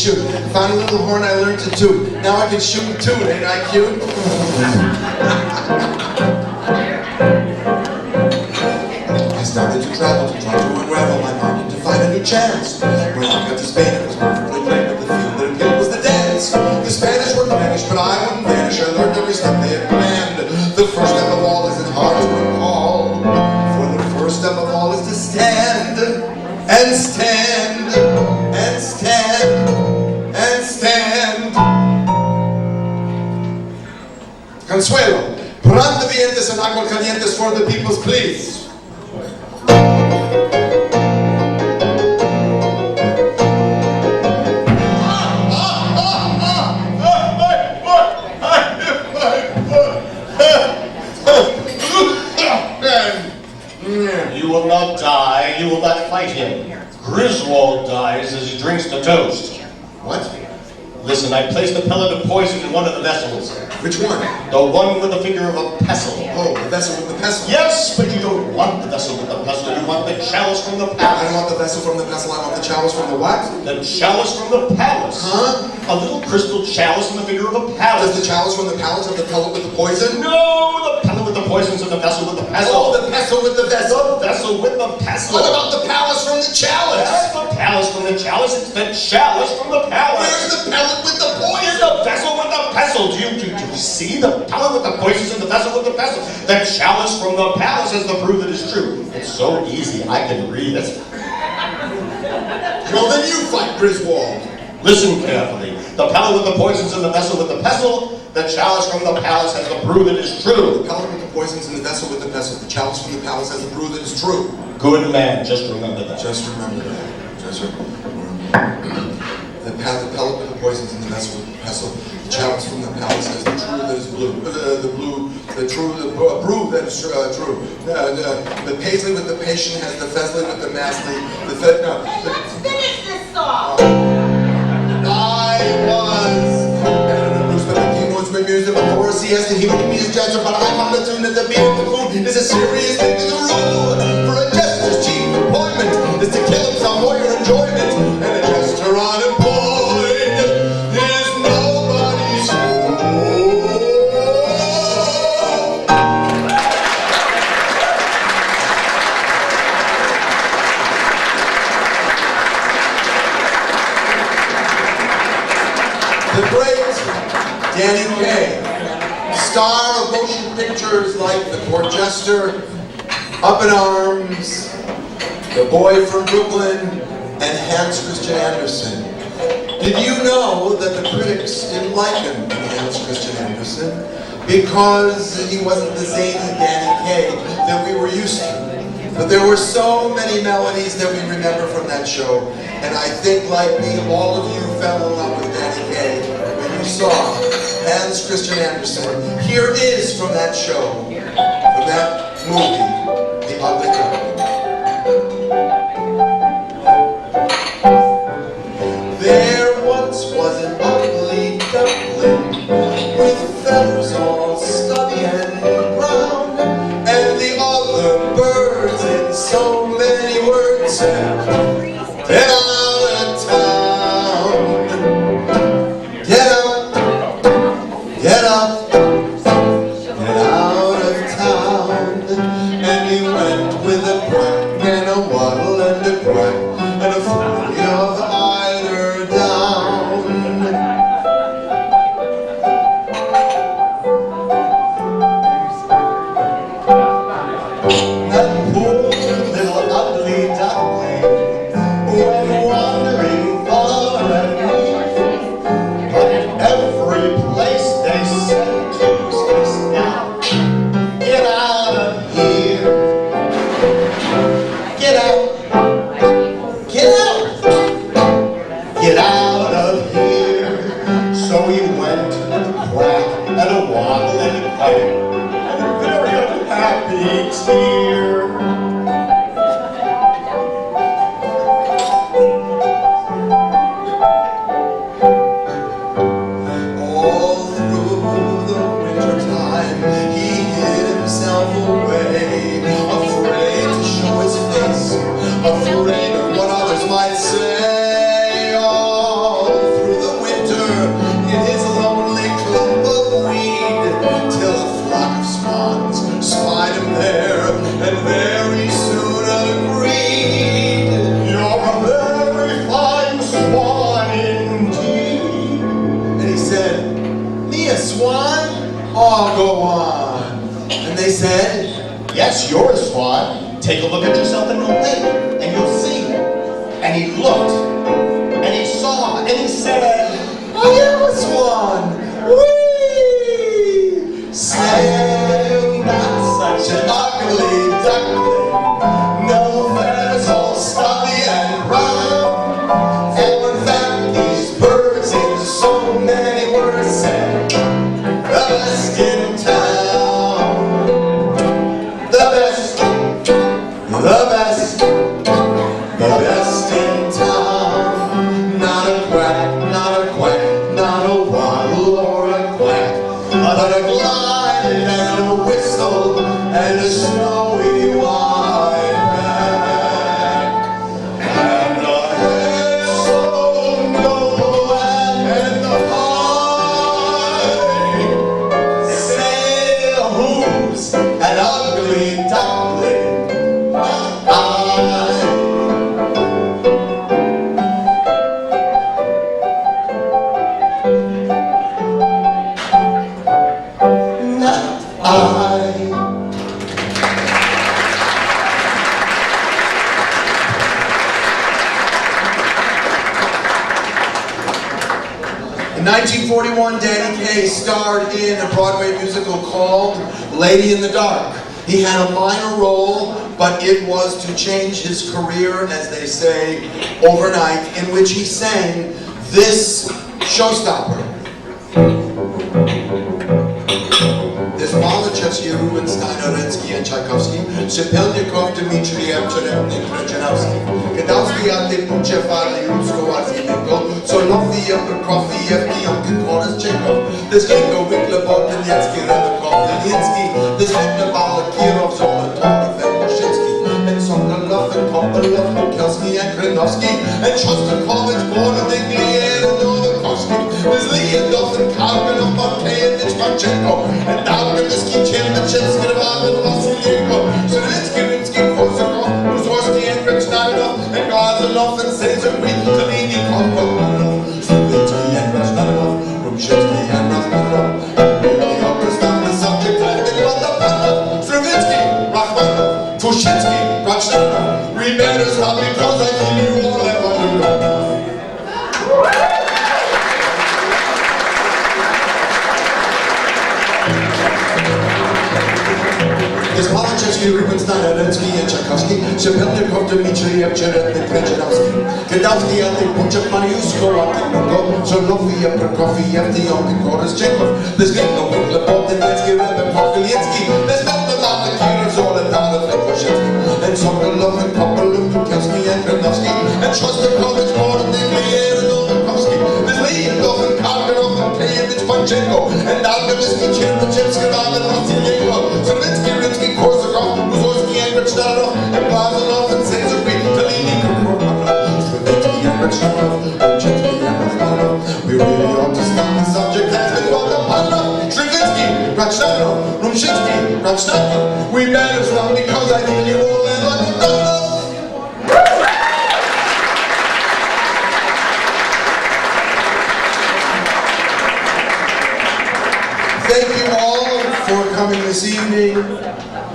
shoot. Found a little horn, I learned to toot. Now I can shoot and toot, ain't I cute? I started to travel, to try to unravel my mind, to find a new chance. When I got to Spain, it was perfectly plain, but the field that appealed was the dance. The Spanish were vanished, but I wouldn't vanish. I learned every step they had planned. The first step of all isn't hard to recall, for the first step of all is to stand, and stand, and stand, and stand. Consuelo, pronto vientes en agua calientes for the peoples, please. You will not die, you will not fight him. Griswold dies as he drinks the toast. What? Listen, I placed a pellet of poison in one of the vessels. Which one? The one with the figure of a pestle. Oh, the vessel with the pestle. Yes, but you don't want the vessel with the pestle, you want the chalice from the I palace. don't want the vessel from the pestle, I want the chalice from the what? The chalice from the palace. Huh? A little crystal chalice in the figure of a palace. Does the chalice from the palace have the pellet with the poison? No, the pellet with the poison's in the vessel with the pestle. Oh, the pestle with the vessel? The vessel with the pestle. What about the palace from the chalice? That's the palace from the chalice, it's the chalice from the palace. Where's the pellet with the poison? The vessel with the pestle. Do you see the pellet with the poisons and the vessel with the pestle? The chalice from the palace is the proof that is true. It's so easy, I can read it. Well, then you fight, Griswold. Listen carefully. The pellet with the poisons and the vessel with the pestle. The chalice from the palace has the brew that is true. The pellet with the poisons and the vessel with the pestle. The chalice from the palace has the brew that is true. Good man, just remember that. Just remember that. Just remember. The pellet with the poisons and the vessel with the pestle. The chalice from the palace has the true that is blue. The brew that is true. The paisley with the patient has the fesley with the mastly. Let's finish this song. I was but the king was my music before a siesta. He would be his gesture, but I found a tune that the beat of the food is a serious thing to the rule. For a jester's chief employment is to kill himself for your enjoyment, and a jester unemployed is nobody's fool. The great Danny Kaye, star of motion pictures like The Court Jester, Up in Arms, The Boy from Brooklyn, and Hans Christian Andersen. Did you know that the critics didn't like him in Hans Christian Andersen because he wasn't the zany Danny Kaye that we were used to? But there were so many melodies that we remember from that show, and I think, like me, all of you fell in love with Danny Kaye when you saw Hans Christian Andersen. Here is from that show, from that movie, The Ugly Duckling. There once was an ugly duckling with feathers all stubby and brown, and the other birds in so many words said, "Get out of town, get up, get up, get out of town." said, yes, you're a swan. Take a look at yourself in the lake, and you'll see. And he looked, and he saw, and he said, I am a swan. Whee! Say, not such an ugly duckling. No feathers, all stuffy and brown. And in fact, these birds in so many words said, the best in town. The best, the best, the best in town. Not a quack, not a quack, not a waddle or a quack, but a glide and a whistle and a snowy wide back. And a head so noble and high. Say who's an ugly duckling? I. Not I. In 1941, Danny Kaye starred in a Broadway musical called Lady in the Dark. He had a minor role, but it was to change his career, as they say, overnight, in which he sang this showstopper. There's Malachevsky, Rubinstein, Orensky, and Tchaikovsky, Shepelnikov, Dmitriev, Cherepnik, Rejanovsky, Gadowski, Ante, Puchev, Rusko, Arseniko, Soloviev, Prokofiev, Kiyonkin, Koras, Chekhov. There's Genko, Winkler, Bogdanetsky, Rebekov, Leninsky. There's Hector, Balakirov, Zolotorov, and Moshinsky, and Sokolov, and Kopolov, Mikelski, and Krenovsky, and Shostakovich, Borodiklier, and Novakovsky. There's Leonov, and Karganov, Markeyevich, Marchenko, and Algaminsky, Chernyshevsky, and Vasilyenko, Zelensky, Rinsky, Korsakov, Mussorgsky, and Rechnanov, and Gazanov, and Sezerby, Kalini, Konkomanov, Slavitsky, and Rashnanov, Rumshevsky, and Rasnanov, the opera's not the subject, and the Grandapanov, Stravinsky, Rachmanov, Tushinsky, Rachmanov. We better stop because I think you all ever know. There's Malachevsky, Rubinstein, Orensky, and Tchaikovsky, Shepelnikov, Dmitriev, Cherepnik, Rejanovsky, Gadowski, Ante, Puchev, Mariuszko, Artenko, Soloviev, Prokofiev, Kiyonkin, Koras, Chekhov. There's Genko, Winkler, Bogdanetsky, Rebekov, Leninsky. There's Melton, Kirov, Zolotarov, and Koshinsky, and Sokolov, and Kopolov, Mikelski, and Krenovsky, and Shostakovich, Borodiklier, and Novakovsky. There's Leonov, and Karganov, and Keyevich, Panchenko, and Algaminsky, Chernyshevsky, and Vasilyenko, Stravinsky, Rinsky, Korsakov, Mussorgsky, and Rechnanov, and Gazanov, and Sezerby, Kalini, Konkomanov, Stravinsky, and Rechnanov, Rumshevsky, and Rasnanov. We really ought to stop the subject that's been brought upon us. Stravinsky, Rachmanov, Rumshevsky, Rasnanov. We better stop because I think you all ever know. Thank you all for coming this evening.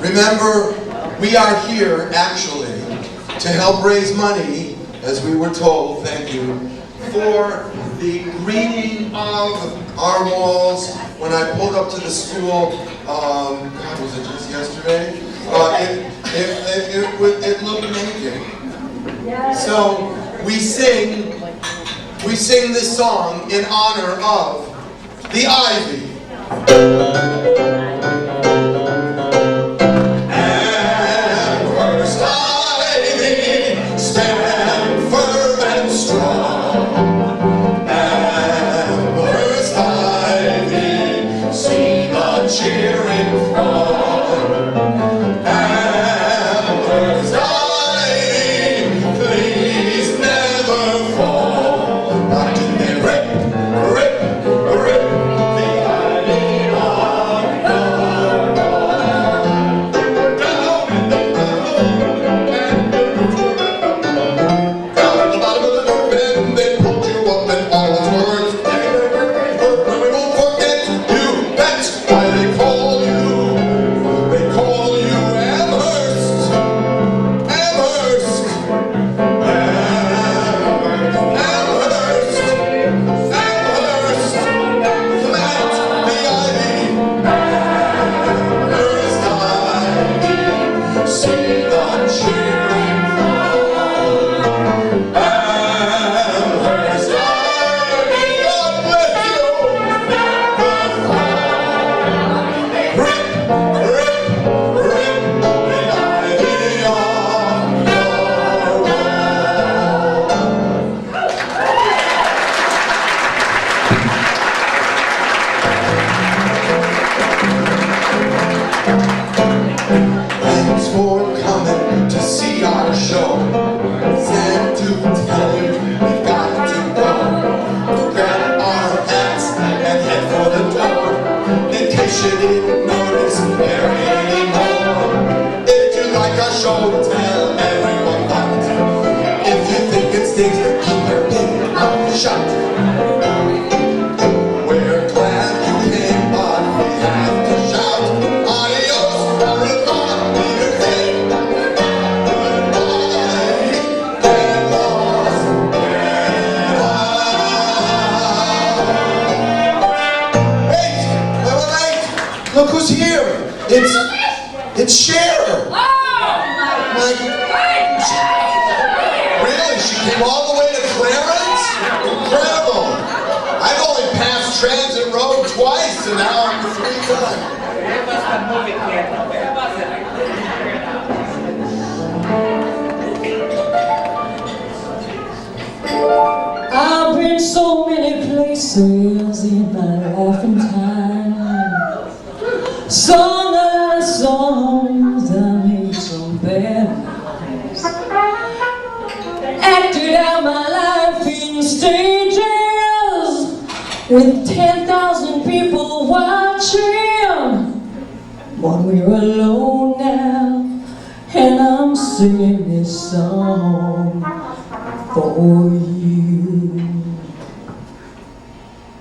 Remember, we are here actually to help raise money, as we were told, thank you, for the greening of our walls. When I pulled up to the school, God, was it just yesterday? It looked amazing. So we sing this song in honor of the ivy. Amherst ivy, stand firm and strong. Amherst ivy, see the cheering throng. Amherst ivy, please never fall. Not in there, rip, rip, rip the ivy on the stakes to keep her in up shut. We're glad you came, but we have to shout adios, Marathon, Peter Finn. Goodbye, get lost, get out. Wait, look who's here. It's Cher. Really? She came all the way to Clarence? Incredible. I've only passed Transit Road twice, and now I'm the 3rd time. Where was the movie theater? Where was it? I've been so many places in my life and time. Sung a lot of songs, I made some bad ones. Acted out my life in stages with 10,000 people watching. But we're alone now, and I'm singing this song for you.